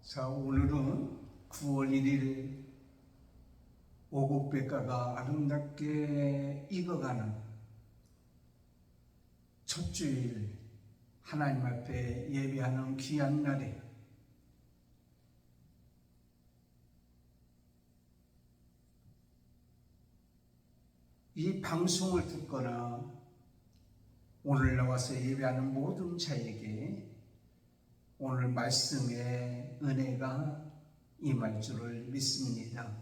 자, 오늘은 9월 1일 오곡백과가 아름답게 익어가는 첫 주일 하나님 앞에 예배하는 귀한 날에 이 방송을 듣거나 오늘 나와서 예배하는 모든 자에게 오늘 말씀의 은혜가 임할 줄을 믿습니다.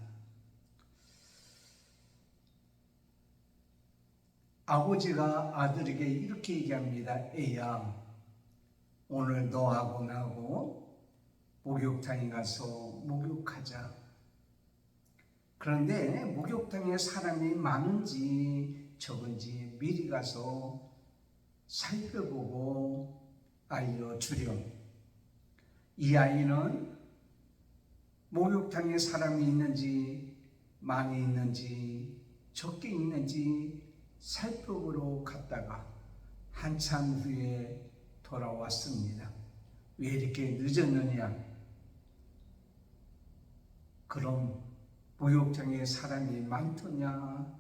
아버지가 아들에게 이렇게 얘기합니다. 애야, 오늘 너하고 나하고 목욕탕에 가서 목욕하자. 그런데 목욕탕에 사람이 많은지 적은지 미리 가서 살펴보고 알려주렴. 이 아이는 목욕탕에 사람이 있는지 많이 있는지 적게 있는지 살펴보러 갔다가 한참 후에 돌아왔습니다. 왜 이렇게 늦었느냐? 그럼 목욕탕에 사람이 많더냐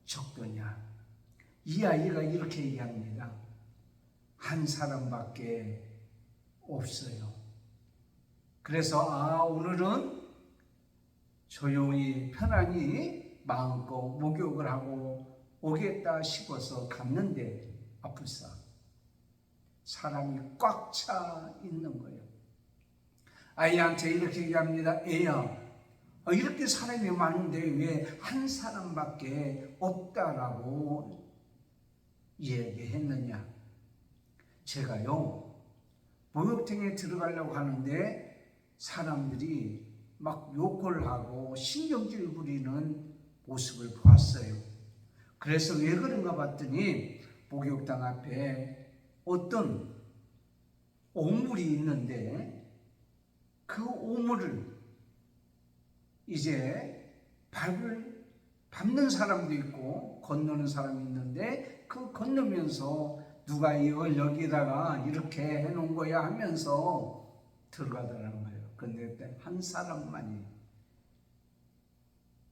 적더냐? 이 아이가 이렇게 얘기합니다. 한 사람밖에 없어요. 그래서 오늘은 조용히 편안히 마음껏 목욕을 하고 오겠다 싶어서 갔는데 아플싸 사람이 꽉 차 있는 거예요. 아이한테 이렇게 얘기합니다. 애야, 이렇게 사람이 많은데 왜 한 사람밖에 없다라고 얘기했느냐? 제가요 목욕탕에 들어가려고 하는데 사람들이 막 욕을 하고 신경질 부리는 모습을 보았어요. 그래서 왜 그런가 봤더니 목욕탕 앞에 어떤 오물이 있는데 그 오물을 이제 밟는 사람도 있고 건너는 사람이 있는데 그 건너면서 누가 이걸 여기다가 이렇게 해놓은 거야 하면서 들어가더라는 거예요. 근데 한 사람만이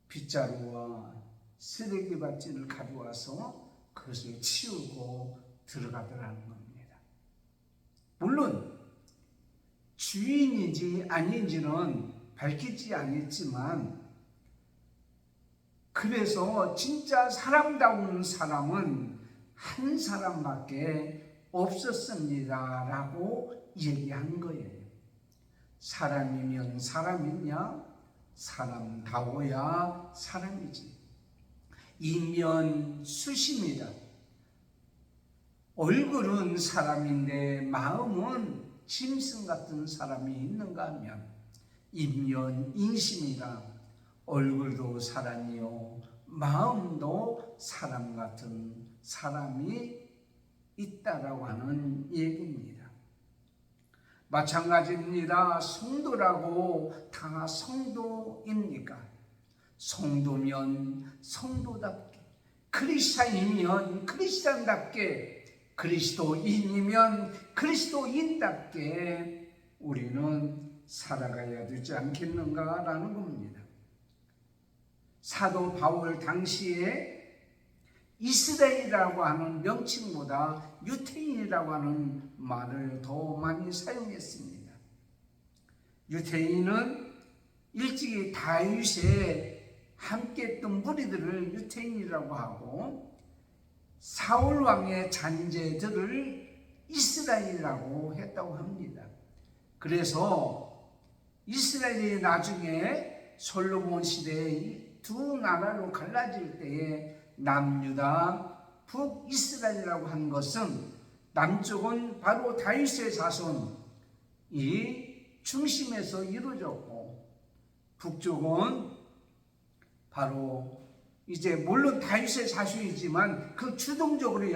빗자루와 쓰레기 바지를 가져와서 그것을 치우고 들어가더라는 겁니다. 물론 주인인지 아닌지는 밝히지 않았지만 그래서 진짜 사람다운 사람은 한 사람밖에 없었습니다 라고 얘기한 거예요. 사람이면 사람이냐? 사람다워야 사람이지. 이면수십니다. 얼굴은 사람인데 마음은 짐승 같은 사람이 있는가 하면 인면인심이다. 얼굴도 사람이요 마음도 사람 같은 사람이 있다라고 하는 얘기입니다. 마찬가지입니다. 성도라고 다 성도입니까? 성도면 성도답게, 크리스찬이면 크리스찬답게, 그리스도인이면 그리스도인답게 우리는 살아가야 되지 않겠는가라는 겁니다. 사도 바울 당시에 이스라엘이라고 하는 명칭보다 유태인이라고 하는 말을 더 많이 사용했습니다. 유태인은 일찍이 다윗에 함께했던 무리들을 유태인이라고 하고 사울 왕의 잔재들을 이스라엘이라고 했다고 합니다. 그래서 이스라엘이 나중에 솔로몬 시대에 두 나라로 갈라질 때에 남유다, 북이스라엘이라고 한 것은 남쪽은 바로 다윗의 자손이 중심에서 이루어졌고 북쪽은 바로 이제 물론 다윗의 자손이지만 그 주동적으로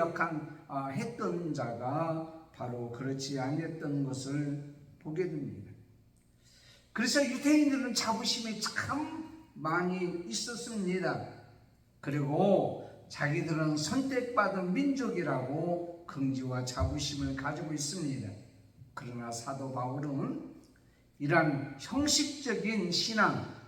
했던 자가 바로 그렇지 않았던 것을 보게 됩니다. 그래서 유대인들은 자부심이 참 많이 있었습니다. 그리고 자기들은 선택받은 민족이라고 긍지와 자부심을 가지고 있습니다. 그러나 사도 바울은 이러한 형식적인 신앙,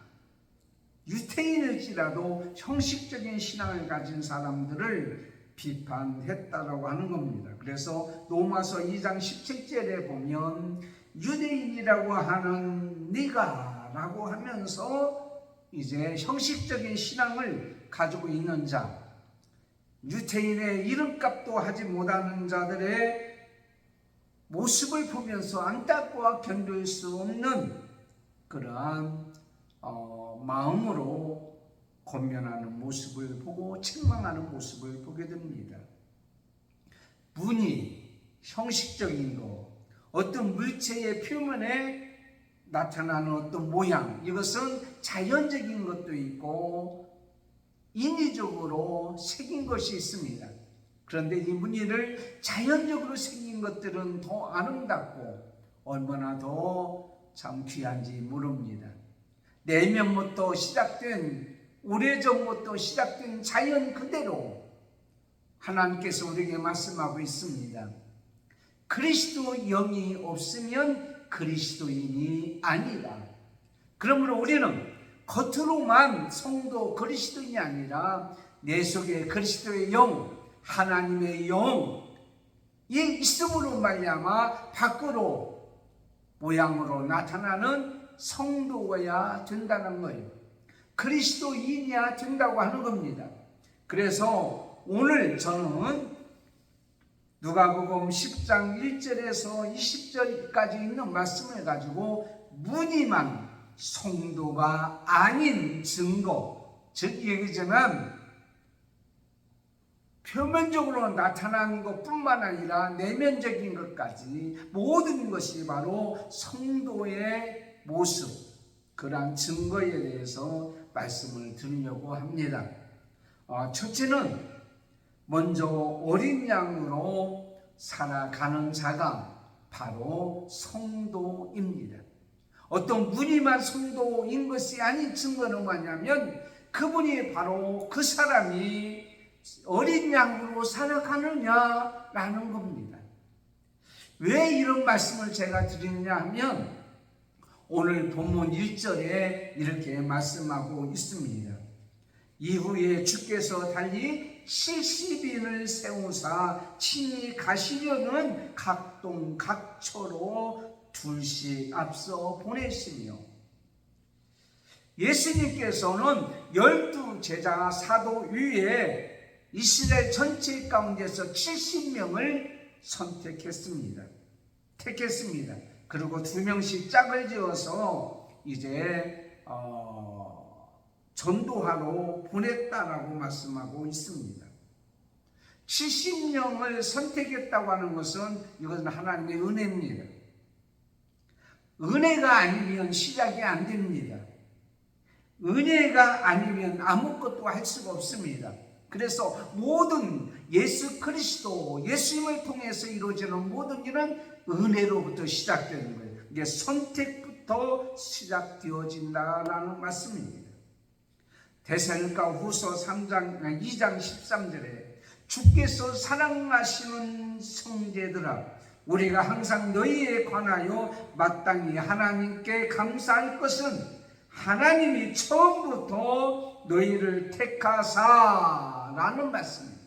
유태인일지라도 형식적인 신앙을 가진 사람들을 비판했다라고 하는 겁니다. 그래서 로마서 2장 17절에 보면 유대인이라고 하는 네가 라고 하면서 이제 형식적인 신앙을 가지고 있는 자, 유태인의 이름값도 하지 못하는 자들의 모습을 보면서 안타까워 견딜 수 없는 그러한 마음으로 권면하는 모습을 보고 책망하는 모습을 보게 됩니다. 무늬, 형식적인 것, 어떤 물체의 표면에 나타나는 어떤 모양, 이것은 자연적인 것도 있고 인위적으로 새긴 것이 있습니다. 그런데 이 무늬를 자연적으로 생긴 것들은 더 아름답고 얼마나 더 참 귀한지 모릅니다. 내면부터 시작된, 오래전부터 시작된 자연 그대로 하나님께서 우리에게 말씀하고 있습니다. 그리스도 영이 없으면 그리스도인이 아니라. 그러므로 우리는 겉으로만 성도 그리스도인이 아니라 내 속에 그리스도의 영, 하나님의 영이 있음으로 말미암아 밖으로 모양으로 나타나는 성도가 된다는 거예요. 그리스도인이야 된다고 하는 겁니다. 그래서 오늘 저는 누가복음 10장 1절에서 20절까지 있는 말씀을 가지고 무늬만 성도가 아닌 증거, 즉 얘기하자면 표면적으로 나타나는 것뿐만 아니라 내면적인 것까지 모든 것이 바로 성도의 모습, 그러한 증거에 대해서 말씀을 드리려고 합니다. 첫째는 먼저 어린 양으로 살아가는 자가 바로 성도입니다. 어떤 무늬만 성도인 것이 아닌 증거는 뭐냐면 그분이 바로 그 사람이 어린 양으로 살아가느냐라는 겁니다. 왜 이런 말씀을 제가 드리느냐 하면 오늘 본문 1절에 이렇게 말씀하고 있습니다. 이후에 주께서 달리 70인을 세우사 친히 가시려는 각동 각처로 둘씩 앞서 보내시며, 예수님께서는 12제자 사도 위에 이스라엘 전체 가운데서 70명을 선택했습니다. 택했습니다. 그리고 2명씩 짝을 지어서 이제 전도하러 보냈다라고 말씀하고 있습니다. 70명을 선택했다고 하는 것은 이것은 하나님의 은혜입니다. 은혜가 아니면 시작이 안 됩니다. 은혜가 아니면 아무것도 할 수가 없습니다. 그래서 모든 예수 그리스도, 예수님을 통해서 이루어지는 모든 일은 은혜로부터 시작되는 거예요. 이게 선택부터 시작되어진다라는 말씀입니다. 데살로니가 후서 2장 13절에 주께서 사랑하시는 형제들아, 우리가 항상 너희에 관하여 마땅히 하나님께 감사할 것은 하나님이 처음부터 너희를 택하사라는 말씀입니다.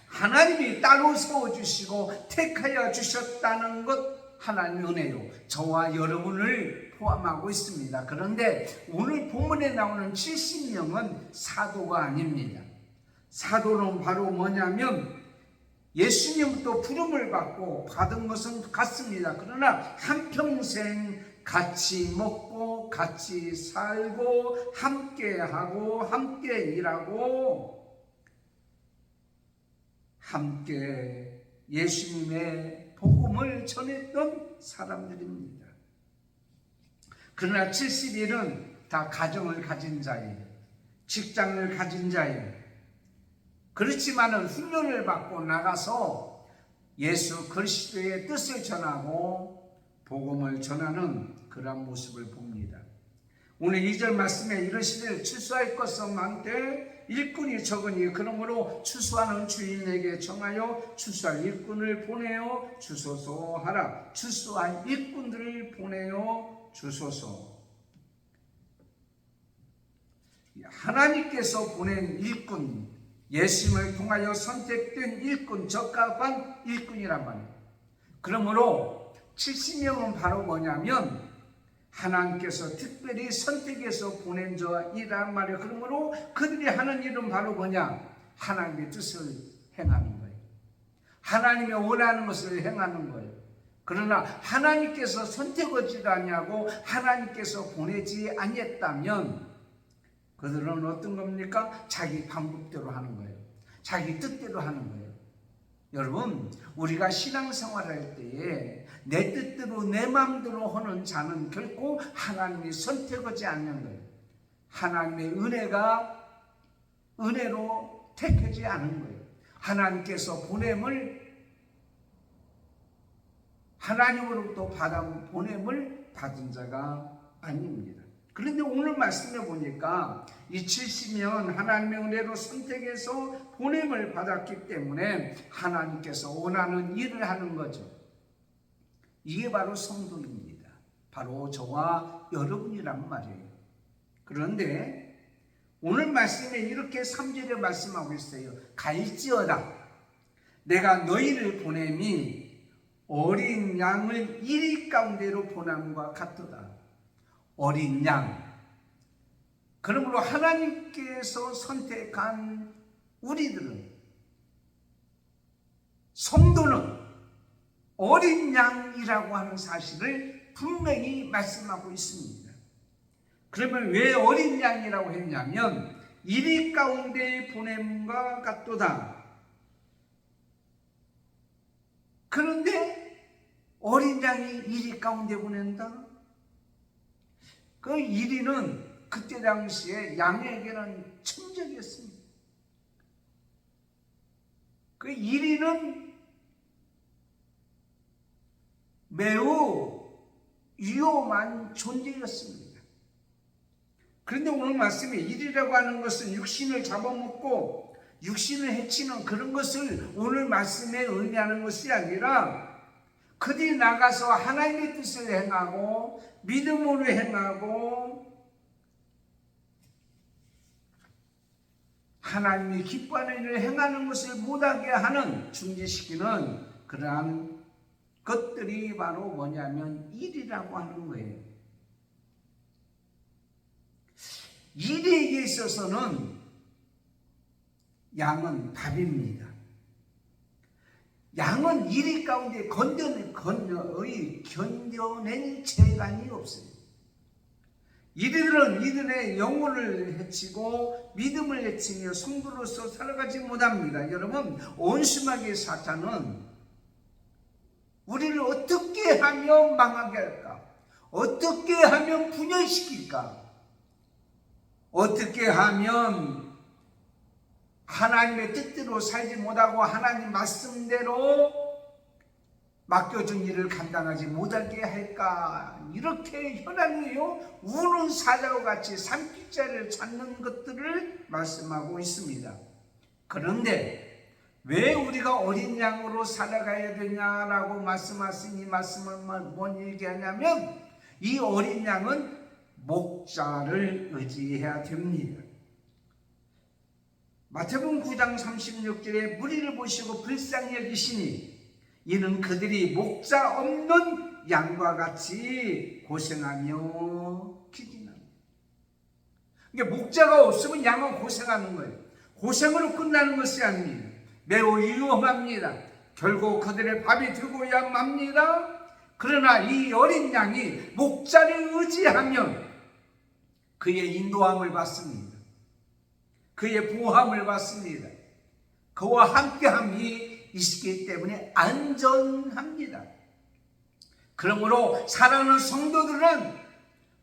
하나님이 따로 세워주시고 택하여 주셨다는 것, 하나님의 은혜요, 저와 여러분을 포함하고 있습니다. 그런데 오늘 본문에 나오는 70명은 사도가 아닙니다. 사도는 바로 뭐냐면 예수님부터 부름을 받고 받은 것은 같습니다. 그러나 한평생 같이 먹고 같이 살고 함께하고 함께 일하고 함께 예수님의 복음을 전했던 사람들입니다. 그러나 70일은 다 가정을 가진 자예요. 직장을 가진 자예요. 그렇지만은 훈련을 받고 나가서 예수 그리스도의 뜻을 전하고 복음을 전하는 그런 모습을 봅니다. 오늘 2절 말씀에 이르시되 추수할 것은 많되 일꾼이 적으니 그러므로 추수하는 주인에게 청하여 추수할 일꾼을 보내어 주소서 하라. 추수할 일꾼들을 보내어 주소서. 하나님께서 보낸 일꾼, 예수님을 통하여 선택된 일꾼, 적합한 일꾼이란 말이에요. 그러므로 70명은 바로 뭐냐면 하나님께서 특별히 선택해서 보낸 자이란 말이에요. 그러므로 그들이 하는 일은 바로 뭐냐? 하나님의 뜻을 행하는 거예요. 하나님이 원하는 것을 행하는 거예요. 그러나 하나님께서 선택하지 아니하고 하나님께서 보내지 아니했다면 그들은 어떤 겁니까? 자기 방법대로 하는 거예요. 자기 뜻대로 하는 거예요. 여러분, 우리가 신앙생활할 때에 내 뜻대로 내 마음대로 하는 자는 결코 하나님이 선택하지 않는 거예요. 하나님의 은혜로 택하지 않은 거예요. 하나님께서 보냄을 하나님으로부터 받은 보냄을 받은 자가 아닙니다. 그런데 오늘 말씀해 보니까 이 70년 하나님의 은혜로 선택해서 보냄을 받았기 때문에 하나님께서 원하는 일을 하는 거죠. 이게 바로 성도입니다. 바로 저와 여러분이란 말이에요. 그런데 오늘 말씀에 이렇게 3절에 말씀하고 있어요. 갈지어다 내가 너희를 보냄이 어린 양을 이리 가운데로 보냄과 같도다. 어린 양. 그러므로 하나님께서 선택한 우리들은, 성도는 어린 양이라고 하는 사실을 분명히 말씀하고 있습니다. 그러면 왜 어린 양이라고 했냐면 이리 가운데 보냄과 같도다. 그런데 어린 양이 이리 가운데 보낸다? 그 이리는 그때 당시에 양에게는 천적이었습니다. 그 이리는 매우 위험한 존재였습니다. 그런데 오늘 말씀에 이리라고 하는 것은 육신을 잡아먹고 육신을 해치는 그런 것을 오늘 말씀에 의미하는 것이 아니라 그들이 나가서 하나님의 뜻을 행하고 믿음으로 행하고 하나님이 기뻐하는 일을 행하는 것을 못하게 하는 중지시키는 그러한 것들이 바로 뭐냐면 일이라고 하는 거예요. 일에 있어서는 양은 밥입니다. 양은 이리 가운데 견뎌낼 재간이 없어요. 이들은 이들의 영혼을 해치고 믿음을 해치며 성도로서 살아가지 못합니다. 여러분, 온심하게 사탄은 우리를 어떻게 하면 망하게 할까? 어떻게 하면 분열시킬까? 어떻게 하면 하나님의 뜻대로 살지 못하고 하나님 말씀대로 맡겨준 일을 감당하지 못하게 할까? 이렇게 혈안이요 우는 사자와 같이 산기자를 찾는 것들을 말씀하고 있습니다. 그런데 왜 우리가 어린 양으로 살아가야 되냐라고 말씀하신 이 말씀은 뭔 얘기하냐면 이 어린 양은 목자를 의지해야 됩니다. 마태복음 9장 36절에 무리를 보시고 불쌍히 여기시니 이는 그들이 목자 없는 양과 같이 고생하며 기진합니다. 그러니까 목자가 없으면 양은 고생하는 거예요. 고생으로 끝나는 것이 아닙니다. 매우 위험합니다. 결국 그들의 밥이 되고야 맙니다. 그러나 이 어린 양이 목자를 의지하면 그의 인도함을 받습니다. 그의 보호함을 받습니다. 그와 함께함이 있기 때문에 안전합니다. 그러므로 사랑하는 성도들은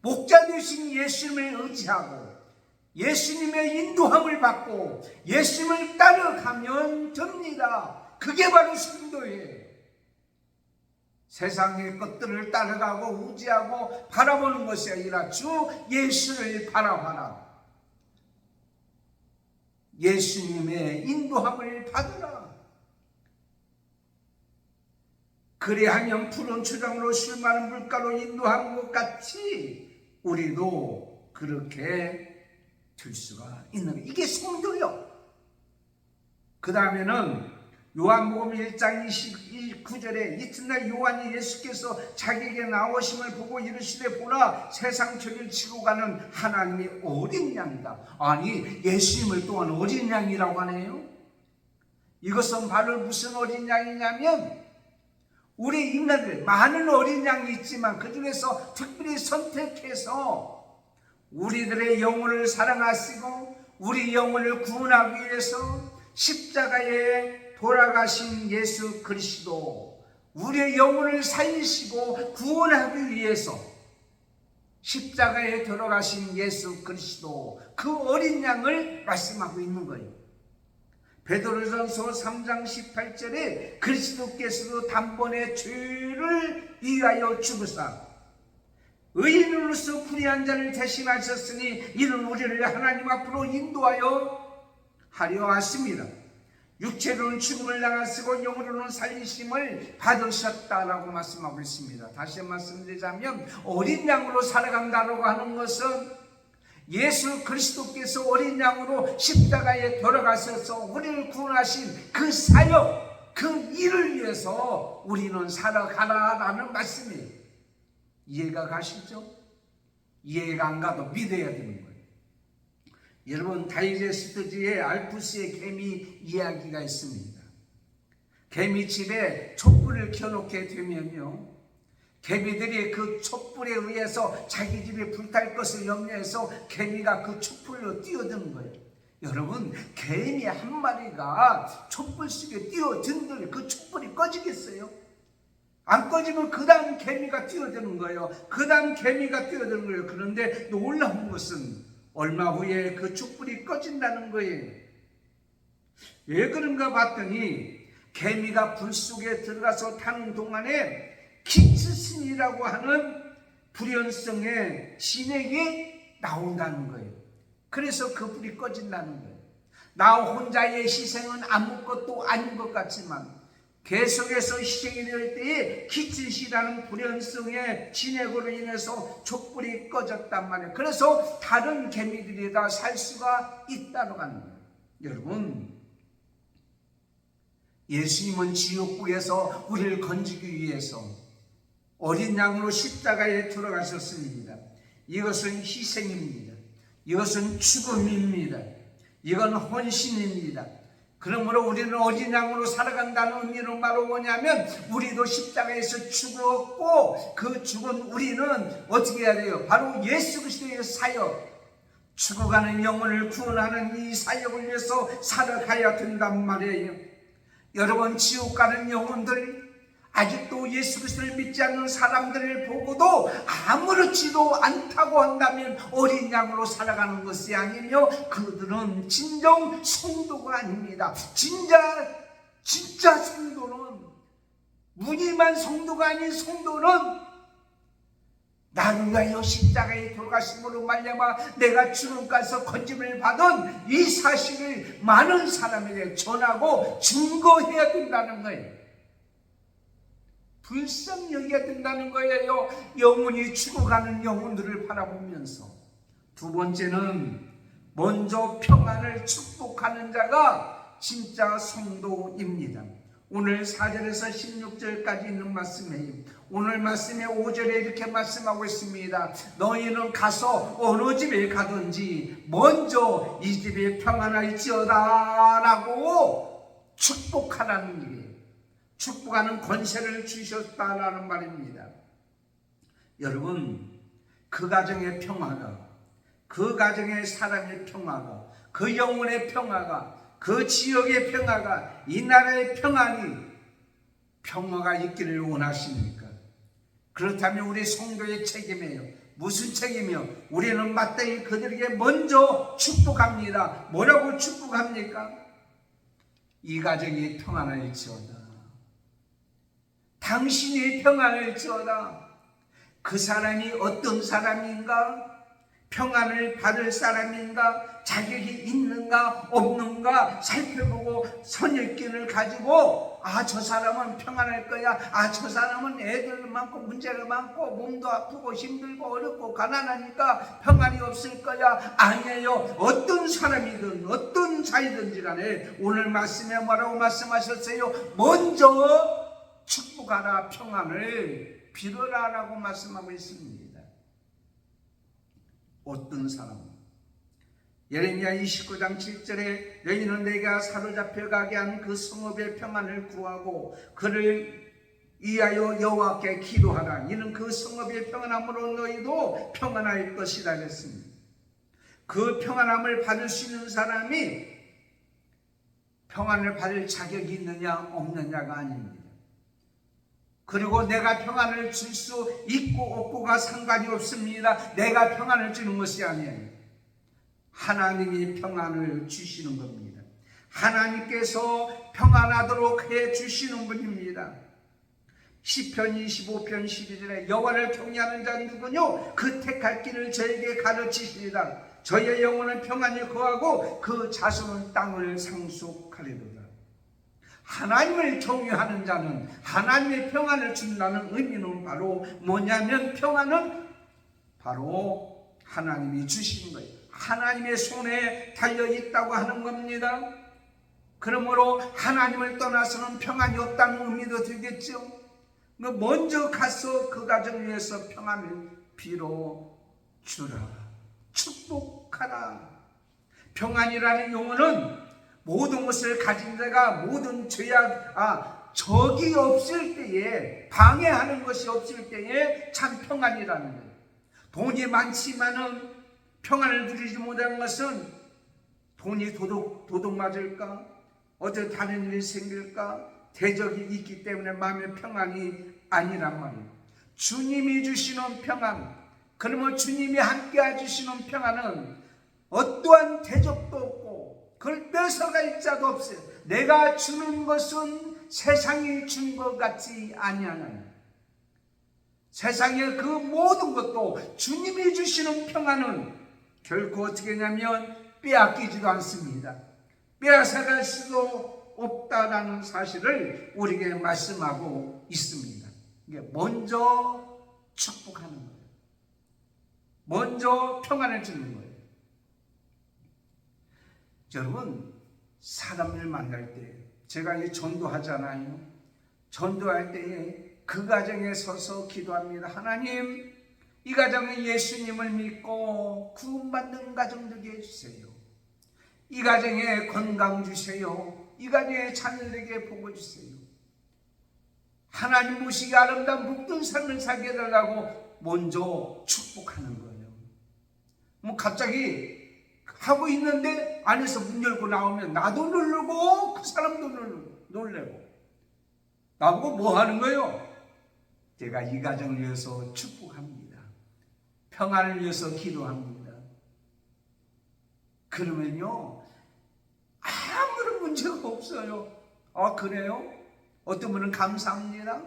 목자 되신 예수님을 의지하고 예수님의 인도함을 받고 예수님을 따라가면 됩니다. 그게 바로 성도예요. 세상의 것들을 따라가고 우지하고 바라보는 것이 아니라 주 예수를 바라봐라. 예수님의 인도함을 받으라. 그래야면 푸른 초장으로 술 많은 물가로 인도한 것 같이 우리도 그렇게 될 수가 있는 거예요. 이게 성도요. 그 다음에는 요한복음 1장 29절에 이튿날 요한이 예수께서 자기에게 나오심을 보고 이르시되 보라 세상 죄를 지고 가는 하나님의 어린 양이다. 아니 예수님을 또한 어린 양이라고 하네요. 이것은 바로 무슨 어린 양이냐면 우리 인간들 많은 어린 양이 있지만 그 중에서 특별히 선택해서 우리들의 영혼을 사랑하시고 우리 영혼을 구원하기 위해서 십자가에 돌아가신 예수 그리스도, 우리의 영혼을 살리시고 구원하기 위해서 십자가에 돌아가신 예수 그리스도, 그 어린 양을 말씀하고 있는 거예요. 베드로전서 3장 18절에 그리스도께서도 단번에 죄를 위하여 죽으사 의인으로서 불의한 자를 대신하셨으니 이는 우리를 하나님 앞으로 인도하여 하려 하십니다. 육체로는 죽음을 당하시고 영으로는 살리심을 받으셨다라고 말씀하고 있습니다. 다시 말씀드리자면 어린 양으로 살아간다고 하는 것은 예수 그리스도께서 어린 양으로 십자가에 돌아가셔서 우리를 구원하신 그 사역, 그 일을 위해서 우리는 살아가라라는 말씀이에요. 이해가 가시죠? 이해가 안 가도 믿어야 되는 거예요. 여러분 다이제스트지에 알프스의 개미 이야기가 있습니다. 개미집에 촛불을 켜놓게 되면요, 개미들이 그 촛불에 의해서 자기 집에 불탈 것을 염려해서 개미가 그 촛불로 뛰어드는 거예요. 여러분 개미 한 마리가 촛불 속에 뛰어든들 그 촛불이 꺼지겠어요? 안 꺼지면 그 다음 개미가 뛰어드는 거예요. 그 다음 개미가 뛰어드는 거예요. 그런데 놀라운 것은 얼마 후에 그 촛불이 꺼진다는 거예요. 왜 그런가 봤더니 개미가 불 속에 들어가서 타는 동안에 키츠신이라고 하는 불연성의 진액이 나온다는 거예요. 그래서 그 불이 꺼진다는 거예요. 나 혼자의 희생은 아무것도 아닌 것 같지만 계속해서 희생이 될 때에 키츠신이라는 불연성의 진액으로 인해서 촛불이 꺼졌단 말이에요. 그래서 다른 개미들이 다 살 수가 있다고 하는 거예요. 여러분 예수님은 지옥국에서 우리를 건지기 위해서 어린 양으로 십자가에 들어가셨습니다. 이것은 희생입니다. 이것은 죽음입니다. 이건 헌신입니다. 그러므로 우리는 어린 양으로 살아간다는 의미는 바로 뭐냐면 우리도 십자가에서 죽었고 그 죽은 우리는 어떻게 해야 돼요? 바로 예수 그리스도의 사역, 죽어가는 영혼을 구원하는 이 사역을 위해서 살아가야 된단 말이에요. 여러분 지옥 가는 영혼들, 아직도 예수 그리스도를 믿지 않는 사람들을 보고도 아무렇지도 않다고 한다면 어린 양으로 살아가는 것이 아니며 그들은 진정 성도가 아닙니다. 진짜 성도는, 무늬만 성도가 아닌 성도는 나를 위하여 십자가에 돌아가심으로 말미암아 내가 죽음까지서 건짐을 받은 이 사실을 많은 사람에게 전하고 증거해야 된다는 거예요. 불쌍히 여겨야 된다는 거예요. 영혼이 죽어가는 영혼들을 바라보면서. 두 번째는 먼저 평안을 축복하는 자가 진짜 성도입니다. 오늘 4절에서 16절까지 있는 말씀이에요. 오늘 말씀의 5절에 이렇게 말씀하고 있습니다. 너희는 가서 어느 집에 가든지 먼저 이 집에 평안할지어다 라고 축복하라는 일이에요. 축복하는 권세를 주셨다라는 말입니다. 여러분 그 가정의 평화가, 그 가정의 사랑의 평화가, 그 영혼의 평화가, 그 지역의 평화가, 이 나라의 평화가 있기를 원하십니까? 그렇다면 우리 성도의 책임이에요. 무슨 책임이요? 우리는 마땅히 그들에게 먼저 축복합니다. 뭐라고 축복합니까? 이 가정이 평안할지어다. 당신이 평안을 주어라. 그 사람이 어떤 사람인가? 평안을 받을 사람인가? 자격이 있는가 없는가 살펴보고 선입견을 가지고 저 사람은 평안할 거야, 저 사람은 애들 많고 문제가 많고 몸도 아프고 힘들고 어렵고 가난하니까 평안이 없을 거야. 아니에요. 어떤 사람이든 어떤 자이든지 간에 오늘 말씀에 뭐라고 말씀하셨어요? 먼저 축복하라, 평안을 빌어라 라고 말씀하고 있습니다. 어떤 사람은 예레미야 29장 7절에 너희는 내가 사로잡혀 가게 한 그 성읍의 평안을 구하고 그를 위하여 여호와께 기도하라. 이는 그 성읍의 평안함으로 너희도 평안할 것이라 했습니다. 그 평안함을 받을 수 있는 사람이 평안을 받을 자격이 있느냐 없느냐가 아닙니다. 그리고 내가 평안을 줄 수 있고 없고가 상관이 없습니다. 내가 평안을 주는 것이 아니에요. 하나님이 평안을 주시는 겁니다. 하나님께서 평안하도록 해 주시는 분입니다. 시편 25편 12절에 여호와를 경외하는 자는 누구뇨? 그 택할 길을 저에게 가르치시리라. 저의 영혼은 평안히 거하고 그 자손은 땅을 상속하리로다. 하나님을 경외하는 자는 하나님의 평안을 준다는 의미는 바로 뭐냐면, 평안은 바로 하나님이 주시는 거예요. 하나님의 손에 달려있다고 하는 겁니다. 그러므로 하나님을 떠나서는 평안이 없다는 의미도 되겠죠. 먼저 가서 그 가정 위해서 평안을 빌어주라, 축복하라. 평안이라는 용어는 모든 것을 가진 자가 모든 적이 없을 때에, 방해하는 것이 없을 때에 참 평안이라는 거예요. 돈이 많지만은 평안을 누리지 못하는 것은 돈이 도둑 맞을까? 어떤 다른 일이 생길까? 대적이 있기 때문에 마음의 평안이 아니란 말이에요. 주님이 주시는 평안, 그러면 주님이 함께 해주시는 평안은 어떠한 대적도 없고 그걸 뺏어갈 자도 없어요. 내가 주는 것은 세상이 준 것 같지 아니하나요? 세상의 그 모든 것도 주님이 주시는 평안은 결코 어떻게 하냐면 빼앗기지도 않습니다. 빼앗아갈 수도 없다라는 사실을 우리에게 말씀하고 있습니다. 이게 먼저 축복하는 거예요. 먼저 평안을 주는 거예요. 여러분, 사람을 만날 때, 제가 이 전도하잖아요. 전도할 때에 그 가정에 서서 기도합니다. 하나님, 이 가정에 예수님을 믿고 구원받는 가정 되게 해주세요. 이 가정에 건강 주세요. 이 가정에 자녀들에게 복을 주세요. 하나님 보시기 아름다운 복된 삶을 살게 해달라고 먼저 축복하는 거예요. 갑자기 하고 있는데 안에서 문 열고 나오면 나도 누르고 그 사람도 놀래고 나보고 뭐 하는 거예요? 제가 이 가정을 위해서 축복합니다. 평안을 위해서 기도합니다. 그러면요, 아무런 문제가 없어요. 그래요? 어떤 분은 감사합니다.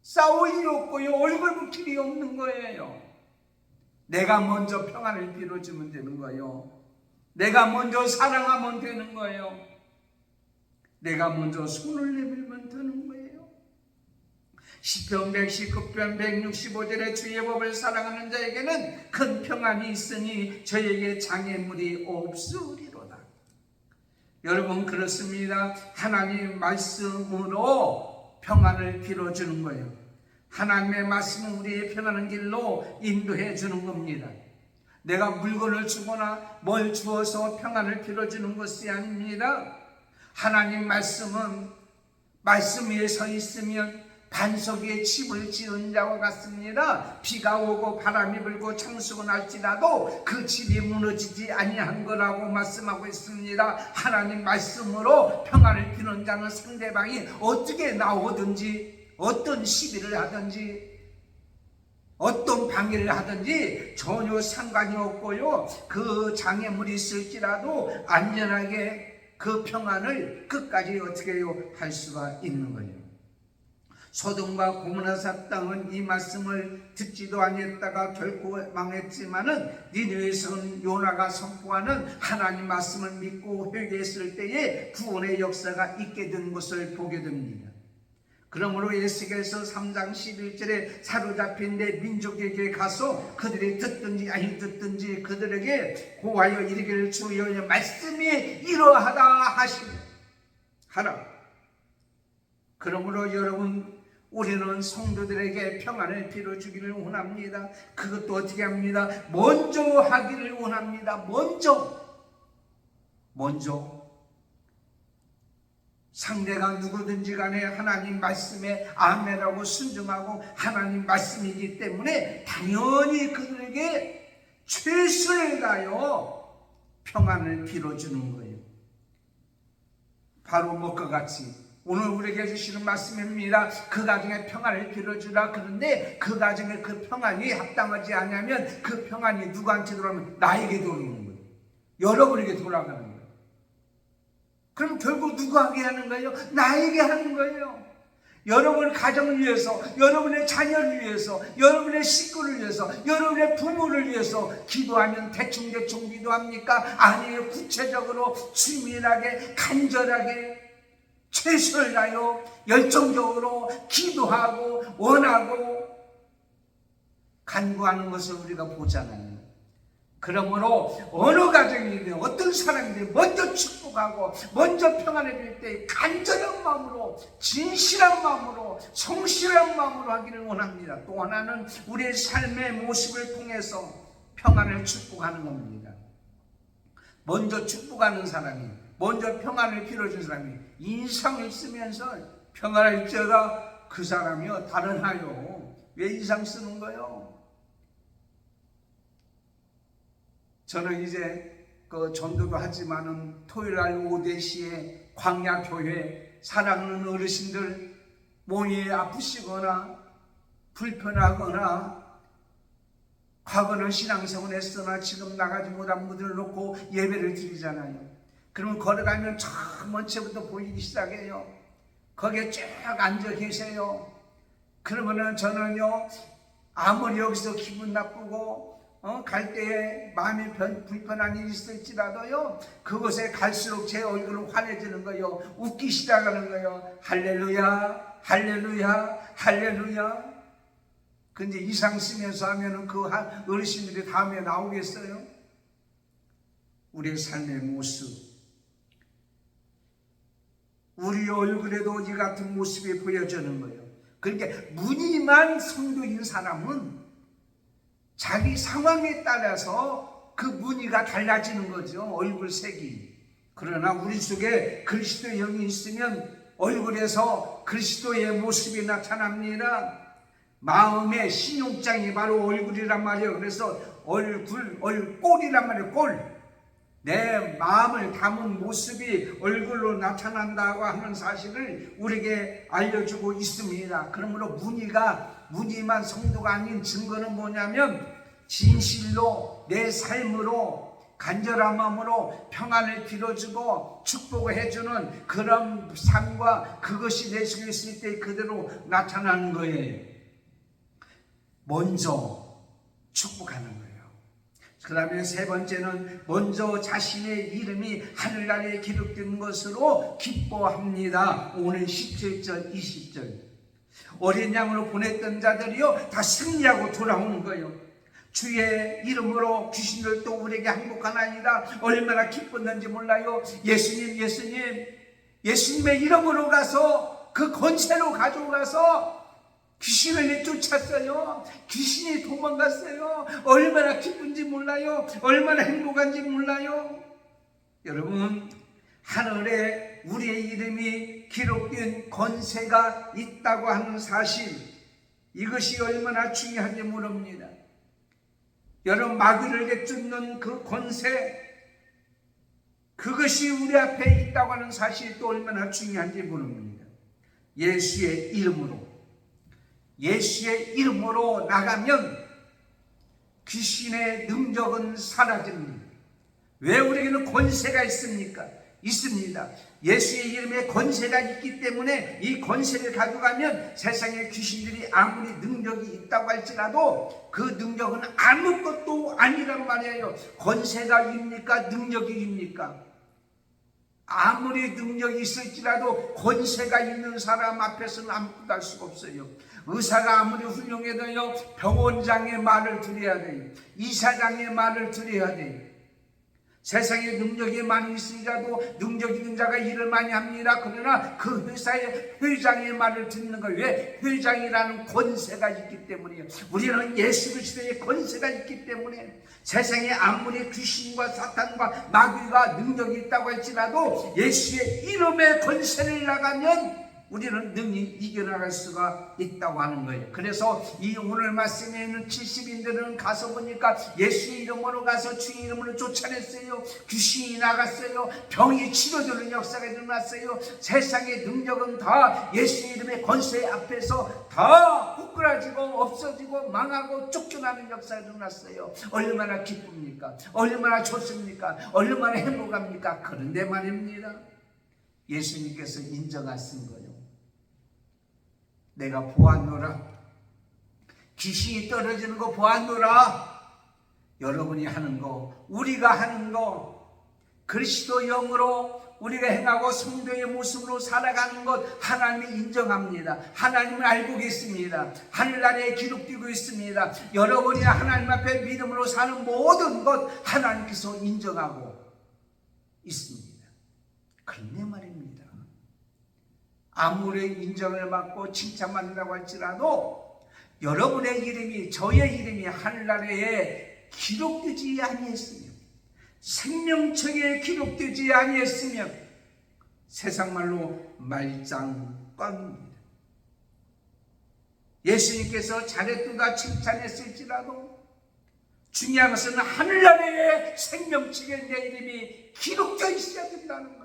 싸울 일이 없고요, 얼굴 볼 길이 없는 거예요. 내가 먼저 평안을 빌어주면 되는 거예요. 내가 먼저 사랑하면 되는 거예요. 내가 먼저 손을 내밀면 되는 거예요. 시편 119편 165절에 주의 법을 사랑하는 자에게는 큰 평안이 있으니 저에게 장애물이 없으리로다. 여러분, 그렇습니다. 하나님 말씀으로 평안을 빌어주는 거예요. 하나님의 말씀은 우리의 평안한 길로 인도해 주는 겁니다. 내가 물건을 주거나 뭘 주어서 평안을 빌어주는 것이 아닙니다. 하나님 말씀은 말씀 위에 서 있으면 반석 위에 집을 지은 자와 같습니다. 비가 오고 바람이 불고 창수가 날지라도 그 집이 무너지지 아니한 거라고 말씀하고 있습니다. 하나님 말씀으로 평안을 비는 자는 상대방이 어떻게 나오든지, 어떤 시비를 하든지, 어떤 방해를 하든지 전혀 상관이 없고요, 그 장애물이 있을지라도 안전하게 그 평안을 끝까지 어떻게 해요? 할 수가 있는 거예요. 소돔과 고모라 땅은 이 말씀을 듣지도 아니했다가 결코 망했지만은 니느웨에서는 요나가 선포하는 하나님 말씀을 믿고 회개했을 때에 구원의 역사가 있게 된 것을 보게 됩니다. 그러므로 에스겔서 3장 11절에 사로잡힌 내 민족에게 가서 그들이 듣든지 아니 듣든지 그들에게 고하여 이르기를 주 여호와의 말씀이 이러하다 하라. 그러므로 여러분, 우리는 성도들에게 평안을 빌어주기를 원합니다. 그것도 어떻게 합니다? 먼저 하기를 원합니다. 먼저 상대가 누구든지 간에 하나님 말씀에 아멘하고 순종하고 하나님 말씀이기 때문에 당연히 그들에게 최선을 다하여 평안을 빌어주는 거예요. 바로 뭐과 같이 오늘 우리에게 주시는 말씀입니다. 그 가정에 평안을 빌어주라. 그런데 그 가정에 그 평안이 합당하지 않으면 그 평안이 누구한테 돌아오면 나에게 돌아오는 거예요. 여러분에게 돌아가는 거예요. 그럼 결국 누구에게 하는 거예요? 나에게 하는 거예요. 여러분 가정을 위해서, 여러분의 자녀를 위해서, 여러분의 식구를 위해서, 여러분의 부모를 위해서 기도하면 대충 기도합니까? 아니에요. 구체적으로 치밀하게 간절하게 최선을 다하여 열정적으로 기도하고 원하고 간구하는 것을 우리가 보잖아요. 그러므로 어느 가정이든 어떤 사람이든 먼저 축복하고 먼저 평안을 빌 때 간절한 마음으로, 진실한 마음으로, 성실한 마음으로 하기를 원합니다. 또 하나는 우리의 삶의 모습을 통해서 평안을 축복하는 겁니다. 먼저 축복하는 사람이, 먼저 평안을 빌어준 사람이 인상을 쓰면서 평안할지어다 그 사람이요 다른 하요. 왜 인상 쓰는 거요? 저는 이제 그 전도도 하지만은 토요일날 오대시에 광야교회 사랑하는 어르신들 몸이 아프시거나 불편하거나 과거는 신앙생활 했으나 지금 나가지 못한 분들을 놓고 예배를 드리잖아요. 그러면 걸어가면 저 먼체부터 보이기 시작해요. 거기에 쭉 앉아 계세요. 그러면은 저는요 아무리 여기서 기분 나쁘고 갈 때에 마음이 불편한 일이 있을지라도요 그곳에 갈수록 제 얼굴은 환해지는 거예요. 웃기 시작하는 거예요. 할렐루야 할렐루야 할렐루야. 근데 이상 쓰면서 하면은 그 어르신들이 다음에 나오겠어요? 우리의 삶의 모습, 우리 얼굴에도 이 같은 모습이 보여지는 거예요. 그러니까 무늬만 성도인 사람은 자기 상황에 따라서 그 무늬가 달라지는 거죠. 얼굴 색이. 그러나 우리 속에 그리스도의 영이 있으면 얼굴에서 그리스도의 모습이 나타납니다. 마음의 신용장이 바로 얼굴이란 말이에요. 그래서 꼴이란 말이에요. 꼴. 내 마음을 담은 모습이 얼굴로 나타난다고 하는 사실을 우리에게 알려주고 있습니다. 그러므로 무늬만 성도가 아닌 증거는 뭐냐면 진실로 내 삶으로 간절한 마음으로 평안을 빌어주고 축복을 해주는 그런 삶과 그것이 내 속에 있을 때 그대로 나타나는 거예요. 먼저 축복하는 거예요. 그 다음에 세 번째는 먼저 자신의 이름이 하늘나라에 기록된 것으로 기뻐합니다. 오늘 17절 20절 어린 양으로 보냈던 자들이요 다 승리하고 돌아오는 거예요. 주의 이름으로 귀신들도 우리에게 항복하나이다. 얼마나 기뻤는지 몰라요. 예수님의 이름으로 가서 그 권세로 가져가서 귀신을 내쫓았어요. 귀신이 도망갔어요. 얼마나 기쁜지 몰라요. 얼마나 행복한지 몰라요. 여러분, 하늘에 우리의 이름이 기록된 권세가 있다고 하는 사실, 이것이 얼마나 중요한지 모릅니다. 여러분, 마귀를 내쫓는 그 권세, 그것이 우리 앞에 있다고 하는 사실이 또 얼마나 중요한지 모릅니다. 예수의 이름으로 나가면 귀신의 능력은 사라집니다. 왜 우리에게는 권세가 있습니까? 있습니다. 예수의 이름에 권세가 있기 때문에 이 권세를 가져가면 세상의 귀신들이 아무리 능력이 있다고 할지라도 그 능력은 아무것도 아니란 말이에요. 권세가 입니까? 능력이 입니까? 아무리 능력이 있을지라도 권세가 있는 사람 앞에서는 아무것도 할 수가 없어요. 의사가 아무리 훌륭해도요, 병원장의 말을 들어야 돼요. 이사장의 말을 들어야 돼요. 세상에 능력이 많이 있으리라도 능력 있는 자가 일을 많이 합니다. 그러나 그 회사의 회장의 말을 듣는 거예요. 왜? 회장이라는 권세가 있기 때문이에요. 우리는 예수 그리스도의 권세가 있기 때문에 세상에 아무리 귀신과 사탄과 마귀가 능력이 있다고 할지라도 예수의 이름의 권세를 나가면 우리는 능히 이겨나갈 수가 있다고 하는 거예요. 그래서 이 오늘 말씀에 있는 70인들은 가서 보니까 예수의 이름으로 가서 주의 이름으로 쫓아냈어요. 귀신이 나갔어요. 병이 치료되는 역사가 일어났어요. 세상의 능력은 다 예수의 이름의 권세 앞에서 다 후끄러지고 없어지고 망하고 쫓겨나는 역사가 일어났어요. 얼마나 기쁩니까? 얼마나 좋습니까? 얼마나 행복합니까? 그런데 말입니다, 예수님께서 인정하신 거예요. 내가 보았노라. 귀신이 떨어지는 거 보았노라. 여러분이 하는 거, 우리가 하는 거, 그리스도 영으로 우리가 행하고 성도의 모습으로 살아가는 것 하나님이 인정합니다. 하나님을 알고 계십니다. 하늘나라에 기록되고 있습니다. 여러분이 하나님 앞에 믿음으로 사는 모든 것 하나님께서 인정하고 있습니다. 그런데 말입니다, 아무리 인정을 받고 칭찬받는다고 할지라도 여러분의 이름이, 저의 이름이 하늘나라에 기록되지 아니했으며 생명책에 기록되지 아니했으면 세상말로 말짱꽝입니다. 예수님께서 잘했도다 칭찬했을지라도 중요한 것은 하늘나라의 생명책에 내 이름이 기록되어 있어야 된다는 거예요.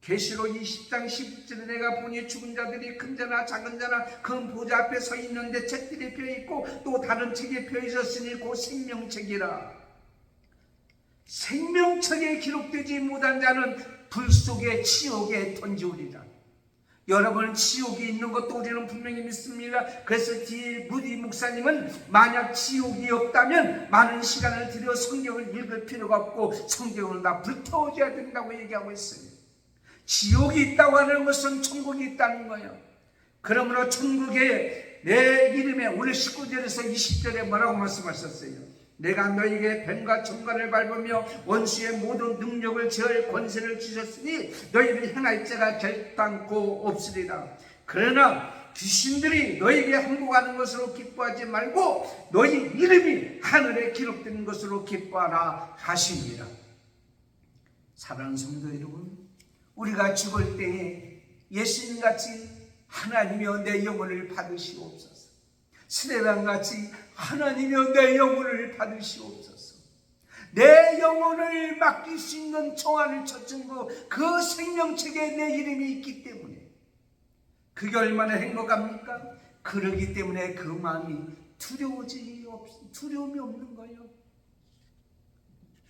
계시록 20장 11절에 내가 보니 죽은 자들이 큰 자나 작은 자나 큰 보좌 앞에 서 있는데 책들이 펴있고 또 다른 책이 펴있었으니 곧 생명책이라. 생명책에 기록되지 못한 자는 불 속에 지옥에 던지우리라. 여러분, 지옥이 있는 것도 우리는 분명히 믿습니다. 그래서 D.L. 무디 목사님은 만약 지옥이 없다면 많은 시간을 들여 성경을 읽을 필요가 없고 성경을 다 불태워줘야 된다고 얘기하고 있어요. 지옥이 있다고 하는 것은 천국이 있다는 거예요. 그러므로 천국에 내 이름에 오늘 19절에서 20절에 뭐라고 말씀하셨어요? 내가 너에게 뱀과 정갈을 밟으며 원수의 모든 능력을 제할 권세를 주셨으니 너희를 행할 자가 결단코 없으리라. 그러나 귀신들이 너에게 항복하는 것으로 기뻐하지 말고 너희 이름이 하늘에 기록된 것으로 기뻐하라 하십니다. 사랑하는 성도 여러분, 우리가 죽을 때에 예수님같이 하나님이여 내 영혼을 받으시옵소서, 스데반같이 하나님이여 내 영혼을 받으시옵소서, 내 영혼을 맡길 수 있는 청하를 쳤증고 그 생명책에 내 이름이 있기 때문에 그게 얼마나 행복합니까? 그러기 때문에 그 마음이 두려움이 없는 거예요.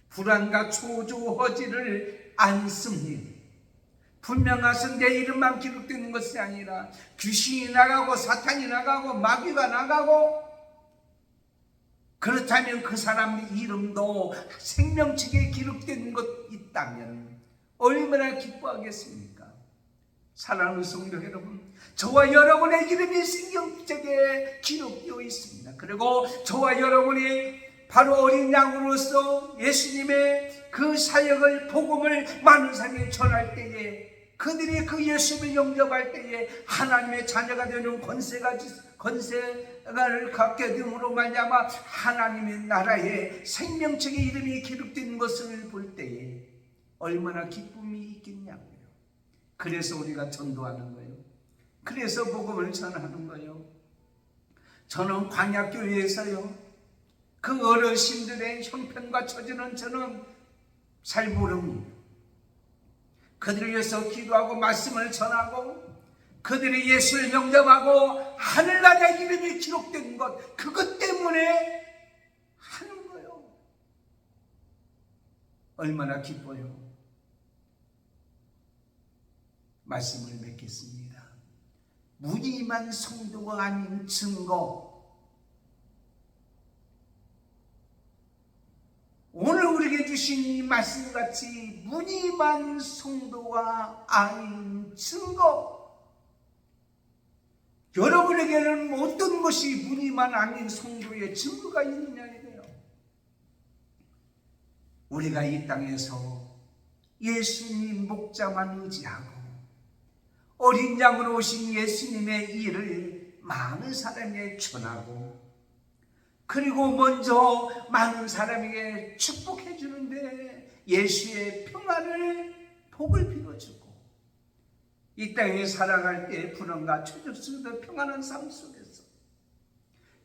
불안과 초조하지를 않습니다. 분명하신 내 이름만 기록되는 것이 아니라 귀신이 나가고 사탄이 나가고 마귀가 나가고, 그렇다면 그 사람 이름도 생명책에 기록된 것 있다면 얼마나 기뻐하겠습니까? 사랑하는 성도 여러분, 저와 여러분의 이름이 생명책에 기록되어 있습니다. 그리고 저와 여러분이 바로 어린 양으로서 예수님의 그 사역을, 복음을 많은 사람에게 전할 때에, 그들이 그 예수를 영접할 때에 하나님의 자녀가 되는 권세를 갖게 됨으로 말미암아 하나님의 나라에 생명책의 이름이 기록된 것을 볼 때에 얼마나 기쁨이 있겠냐고요. 그래서 우리가 전도하는 거예요. 그래서 복음을 전하는 거예요. 저는 광야교회에서요, 그 어르신들의 형편과 처지는 저는 잘 모릅니다. 그들을 위해서 기도하고 말씀을 전하고 그들이 예수를 영접하고 하늘나라의 이름이 기록된 것, 그것 때문에 하는 거예요. 얼마나 기뻐요. 말씀을 맺겠습니다. 무늬만 성도가 아닌 증거. 오늘 우리에게 주신 이 말씀같이 무늬만 성도가 아닌 증거. 여러분에게는 어떤 것이 무늬만 아닌 성도의 증거가 있느냐이래요. 우리가 이 땅에서 예수님 목자만 의지하고 어린 양으로 오신 예수님의 일을 많은 사람에게 전하고, 그리고 먼저 많은 사람에게 축복해 주는데 예수의 평안을, 복을 빌어주고, 이 땅에 살아갈 때 불안과 초적 속에서 평안한 삶 속에서,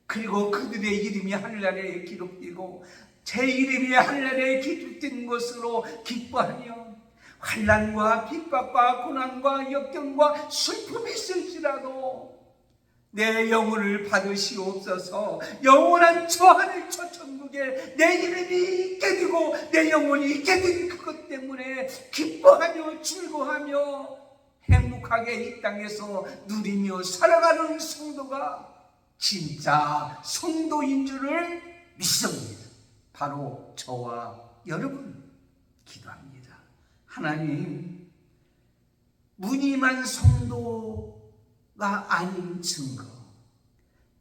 그리고 그들의 이름이 하늘나라에 기록되고 제 이름이 하늘나라에 기록된 것으로 기뻐하며, 환난과 핍박과 고난과 역경과 슬픔이 있을지라도 내 영혼을 받으시옵소서. 영원한 저 하늘 저 천국에 내 이름이 있게 되고 내 영혼이 있게 된 그것 때문에 기뻐하며 즐거워하며 행복하게 이 땅에서 누리며 살아가는 성도가 진짜 성도인 줄을 믿습니다. 바로 저와 여러분 기도합니다. 하나님, 무늬만 성도가 아닌 증거,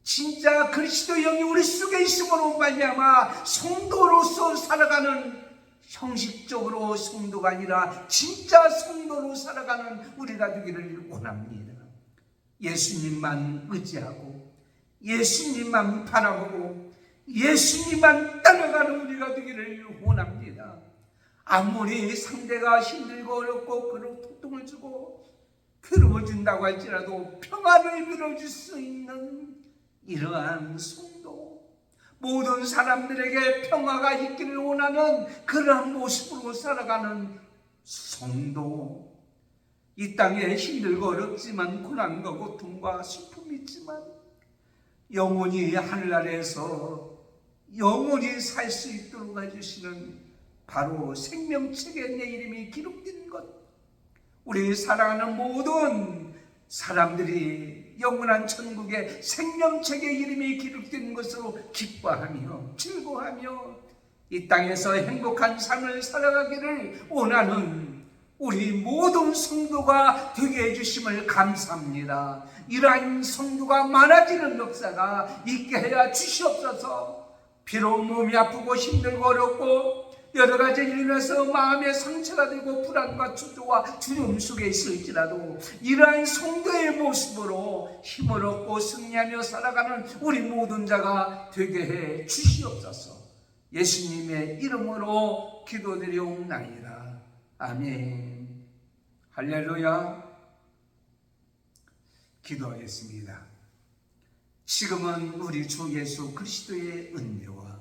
진짜 그리스도 영이 우리 속에 있음으로 말미암아 성도로서 살아가는, 형식적으로 성도가 아니라 진짜 성도로 살아가는 우리가 되기를 원합니다. 예수님만 의지하고 예수님만 바라보고 예수님만 따라가는 우리가 되기를 원합니다. 아무리 상대가 힘들고 어렵고 그런 고통을 주고 괴로움을 준다고 할지라도 평안을 빌어줄 수 있는 이러한 성도, 모든 사람들에게 평화가 있기를 원하는 그러한 모습으로 살아가는 성도, 이 땅에 힘들고 어렵지만 고난과 고통과 슬픔이 있지만 영원히 하늘나라에서 영원히 살 수 있도록 해주시는 바로 생명책에 내 이름이 기록된 것, 우리 사랑하는 모든 사람들이 영원한 천국에 생명책에 이름이 기록된 것으로 기뻐하며 즐거워하며 이 땅에서 행복한 삶을 살아가기를 원하는 우리 모든 성도가 되게 해주심을 감사합니다. 이러한 성도가 많아지는 역사가 있게 해야 주시옵소서. 비록 몸이 아프고 힘들고 어렵고 여러 가지 일로 인해서 마음의 상처가 되고 불안과 초조와 두려움 속에 있을지라도 이러한 성도의 모습으로 힘을 얻고 승리하며 살아가는 우리 모든 자가 되게 해 주시옵소서. 예수님의 이름으로 기도드리옵나이다. 아멘. 할렐루야. 기도하겠습니다. 지금은 우리 주 예수 그리스도의 은혜와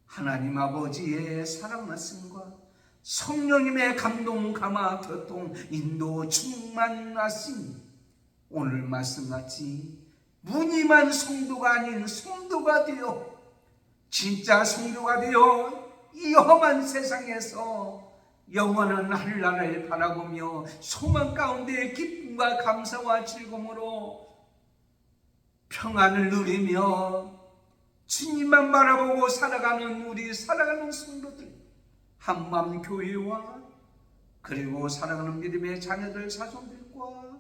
하나님 아버지의 사랑 말씀과 성령님의 감동, 감화, 교통, 인도 충만하신 오늘 말씀같이 무늬만 성도가 아닌 성도가 되어 진짜 성도가 되어 이 험한 세상에서 영원한 하늘나라를 바라보며 소망 가운데 기쁨과 감사와 즐거움으로 평안을 누리며 주님만 바라보고 살아가는 우리 살아가는 성도들, 한밤 교회와 그리고 사랑하는 믿음의 자녀들 자손들과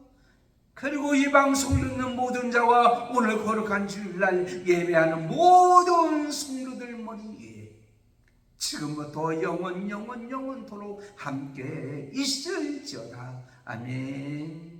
그리고 이 방송을 듣는 모든 자와 오늘 거룩한 주일날 예배하는 모든 성도들 머리에 지금부터 영원토록 함께 있을지어다. 아멘.